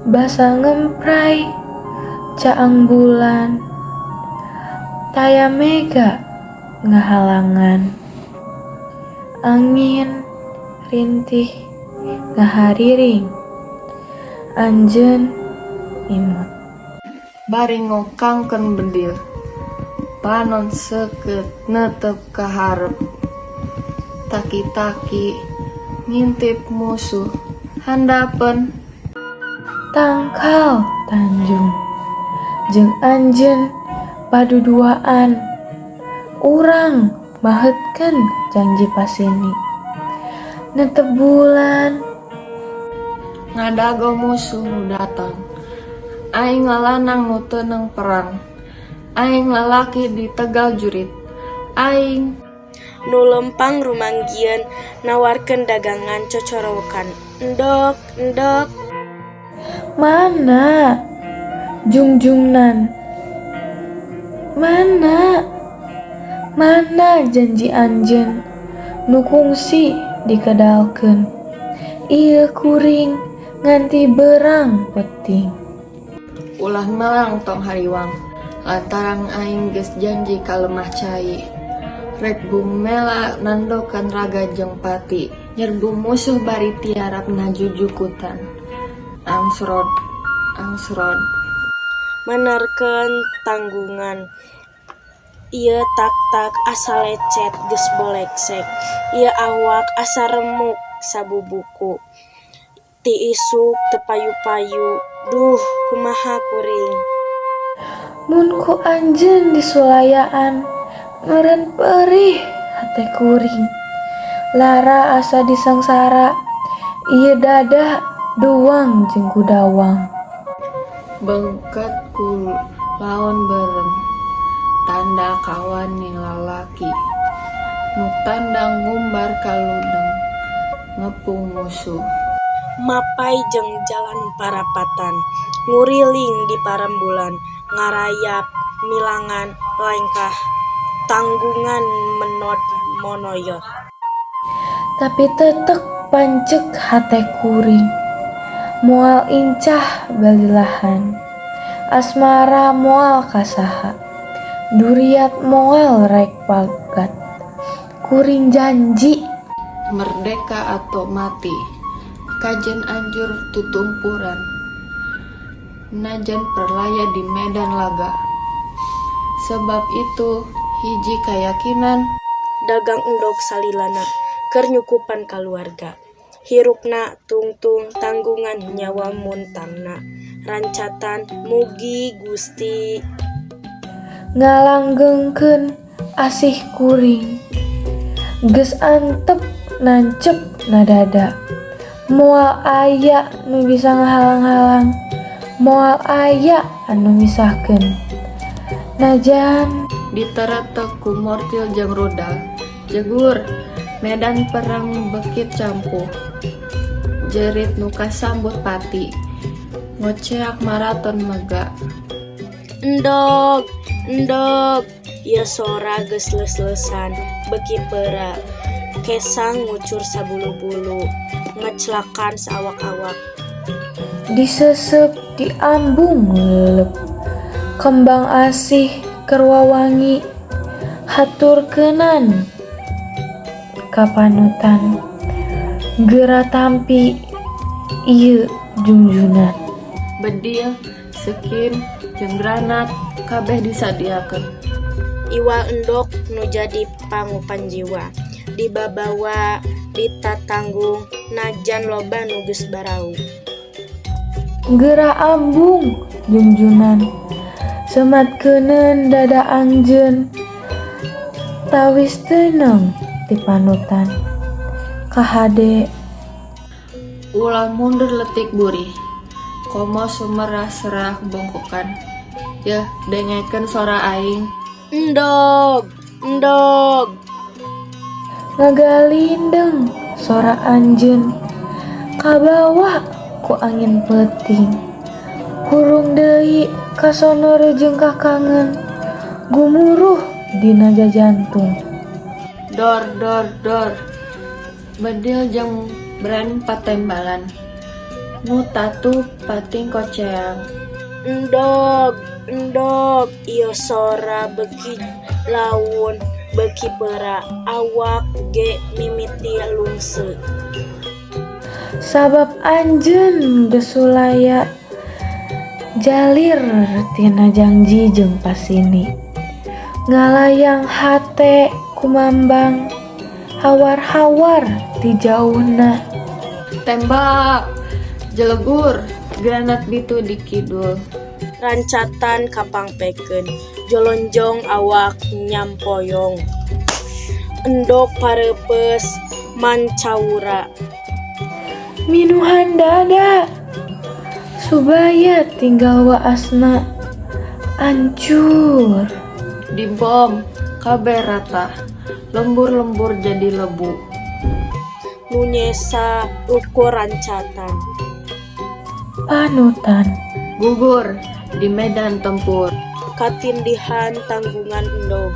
Basa ngemprai caang bulan, taya mega ngahalangan. Angin rintih ngahariring, anjeun imut. Bari ngokangkeun bedil, panon seukeut netep ka hareup. Taki-taki ngintip musuh handapeun. Tangkal Tanjung jeung anjeun paduduaan, urang mahetkeun janji pasini. Netep bulan Ngadago musuh nu datang, aing lalanang nu teu neung perang, aing lalaki di tegal jurit, aing nu lempang rumanggieun nawarkeun dagangan cocorokan. Endog, endog. mana jungjungnan, mana janji anjeun nu kungsi dikedalkeun. Ieu kuring nganti berang peting. ulah melang tong hariwang, lantaran aing geus janji ka lemah cai. Rek bumela nandokan raga jeung pati, nyerbu musuh bari tiarapna jujukutan. Angsrod, angsrod. Menerkeun tanggungan. Ieu tak-tak asa lecet geus boleksek. Ieu awak asa remuk sabubuku. Ti isuk teu payu-payu. Duh, kumaha kuring. Mun ku anjeun disulayaan, meureun perih hate kuring. Lara asa disangsara, ieu dadah doang jeung kudawang. Bengket ku lawan berem, tanda kawan ni lalaki. Nu tandang ngumbar kaludeng, ngepung musuh. Mapai jeung jalan parapatan, nguriling di parambulan, ngarayap milangan langkah, tanggungan menod monoyot. Tapi tetek pancek hate kuring, moal incah balilahan. Asmara moal kasaha, duriat moal rek pagat. Kuring janji Merdeka atau mati, kajen anjur tutumpuran. Najan perlaya di medan laga. Sebab itu hiji keyakinan, Dagang endog salilana, keur nyukupan kaluarga. Hirupna tungtung tanggungan nyawa muntangna. Rancatan mugi Gusti. ngalanggengkeun asih kuring, geus antep nancep nadada. Moal aya nu bisa ngahalang-halang, moal aya anu misahkeun. Najan diteretek ku mortil jeung rudal. Jegur, medan perang bekit campuh. Jerit nu kasambut pati, ngoceak maraton mega. Endog, endog. Ieu sora geus leus-leusan, beki peura. Kesang ngucur sabulu-bulu, ngecelakan saawak-awak. disesep diambung lelep, kembang asih keur wawangi, haturkeunan kapanutan. Geura tampi ieu junjunan. Bedil, sekin, jeung granat kabeh disadiakeun. Iwal endog nu jadi pangupan jiwa. Dibabawa, ditatanggung, najan loba nu geus barau. Geura ambung junjunan, sematkeunun dada anjeun, tawis teuneng ti panutan. Kahade Ulah mundur letik buri, komo sumerah serah bongkokan. Yeuh, dengekeun sora aing. Endog, endog. ngagalindeng sora anjeun, kabawa ku angin peuting. Hurung deui kasono jeung kakangen, gumuruh dina jajantung. Dor, dor, dor. Bedil jeung brand patembalan. Nu tatu pating koceang. Endog, endog, iyo sora beki laun, beki pera, awak ge mimiti lungse. Sabab anjeun geus sulaya jalir tina janji jeung pasini. Ngalayang hate kumambang, hawar-hawar di jauhna. Tembak, jelegur, granat bitu di kidul. Rancatan kapangpeken, jolonjong awak nyampoyong. Endog parepes mancaura. Minuhan dada, subaya tinggal waasna ancur. Dibom, kabeh rata, lembur-lembur jadi lebu. Nunyesa ukur rancatan. Panutan, Gugur di medan tempur. Katindihan tanggungan endog.